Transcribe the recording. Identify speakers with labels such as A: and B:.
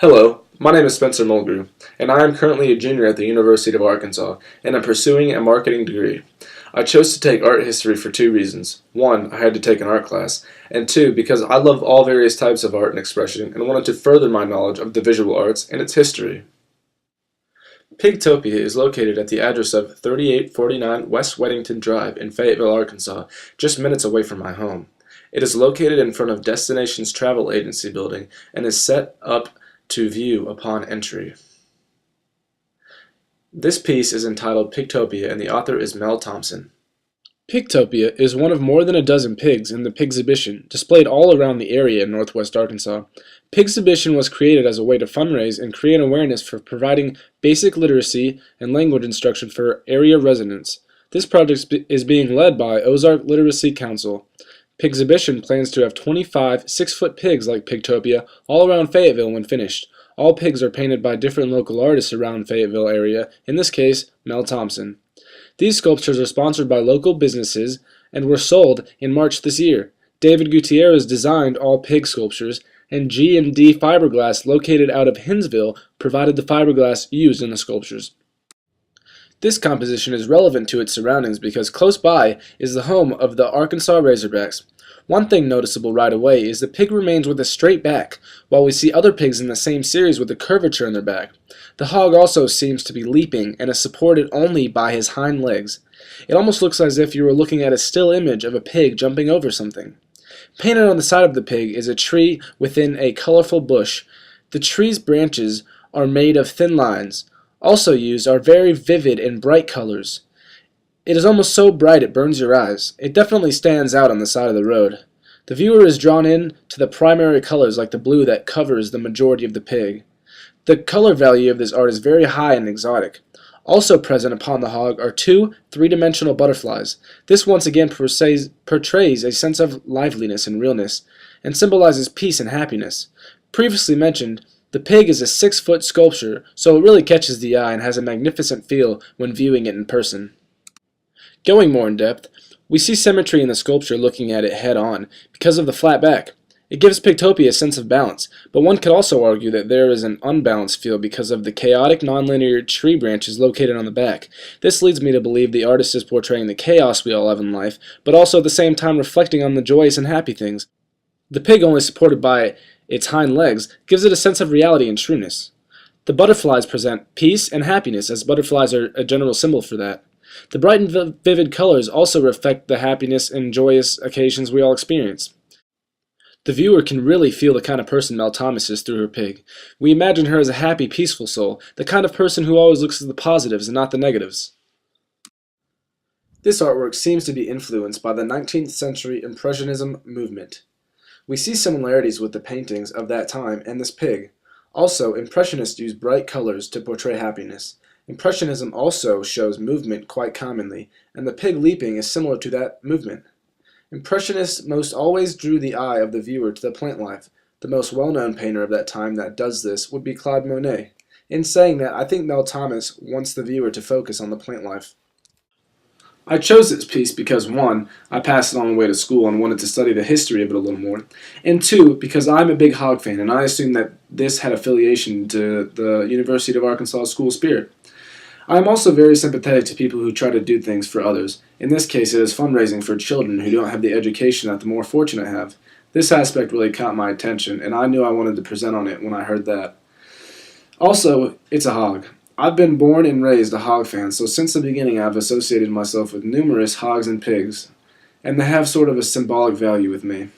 A: Hello, my name is Spencer Mulgrew, and I am currently a junior at the University of Arkansas, and am pursuing a marketing degree. I chose to take art history for two reasons. One, I had to take an art class, and two, because I love all various types of art and expression and wanted to further my knowledge of the visual arts and its history. Pigtopia is located at the address of 3849 West Weddington Drive in Fayetteville, Arkansas, just minutes away from my home. It is located in front of Destinations Travel Agency building and is set up to view upon entry. This piece is entitled Pigtopia, and the author is Mel Thompson. Pigtopia is one of more than a dozen pigs in the Pigsibition, displayed all around the area in northwest Arkansas. Pigsibition was created as a way to fundraise and create awareness for providing basic literacy and language instruction for area residents. This project is being led by Ozark Literacy Council. Pigsibition plans to have 25 6-foot pigs like Pigtopia all around Fayetteville when finished. All pigs are painted by different local artists around Fayetteville area, in this case, Mel Thompson. These sculptures are sponsored by local businesses and were sold in March this year. David Gutierrez designed all pig sculptures, and G&D Fiberglass, located out of Hinsville, provided the fiberglass used in the sculptures. This composition is relevant to its surroundings because close by is the home of the Arkansas Razorbacks. One thing noticeable right away is the pig remains with a straight back, while we see other pigs in the same series with a curvature in their back. The hog also seems to be leaping and is supported only by his hind legs. It almost looks as if you were looking at a still image of a pig jumping over something. Painted on the side of the pig is a tree within a colorful bush. The tree's branches are made of thin lines. Also used are very vivid and bright colors. It is almost so bright it burns your eyes. It definitely stands out on the side of the road. The viewer is drawn in to the primary colors like the blue that covers the majority of the pig. The color value of this art is very high and exotic. Also present upon the hog are two three-dimensional butterflies. This once again portrays a sense of liveliness and realness, and symbolizes peace and happiness. Previously mentioned, the pig is a 6-foot sculpture, so it really catches the eye and has a magnificent feel when viewing it in person. Going more in depth, we see symmetry in the sculpture looking at it head-on because of the flat back. It gives Pigtopia a sense of balance, but one could also argue that there is an unbalanced feel because of the chaotic nonlinear tree branches located on the back. This leads me to believe the artist is portraying the chaos we all have in life, but also at the same time reflecting on the joyous and happy things. The pig, only supported by its hind legs, gives it a sense of reality and trueness. The butterflies present peace and happiness, as butterflies are a general symbol for that. The bright and vivid colors also reflect the happiness and joyous occasions we all experience. The viewer can really feel the kind of person Mel Thomas is through her pig. We imagine her as a happy, peaceful soul, the kind of person who always looks at the positives and not the negatives. This artwork seems to be influenced by the 19th century Impressionism movement. We see similarities with the paintings of that time and this pig. Also, Impressionists use bright colors to portray happiness. Impressionism also shows movement quite commonly, and the pig leaping is similar to that movement. Impressionists most always drew the eye of the viewer to the plant life. The most well-known painter of that time that does this would be Claude Monet. In saying that, I think Mel Thomas wants the viewer to focus on the plant life. I chose this piece because 1, I passed it on the way to school and wanted to study the history of it a little more, and 2, because I'm a big hog fan and I assumed that this had affiliation to the University of Arkansas school spirit. I am also very sympathetic to people who try to do things for others. In this case, it is fundraising for children who don't have the education that the more fortunate have. This aspect really caught my attention, and I knew I wanted to present on it when I heard that. Also, it's a hog. I've been born and raised a hog fan, so since the beginning I've associated myself with numerous hogs and pigs, and they have sort of a symbolic value with me.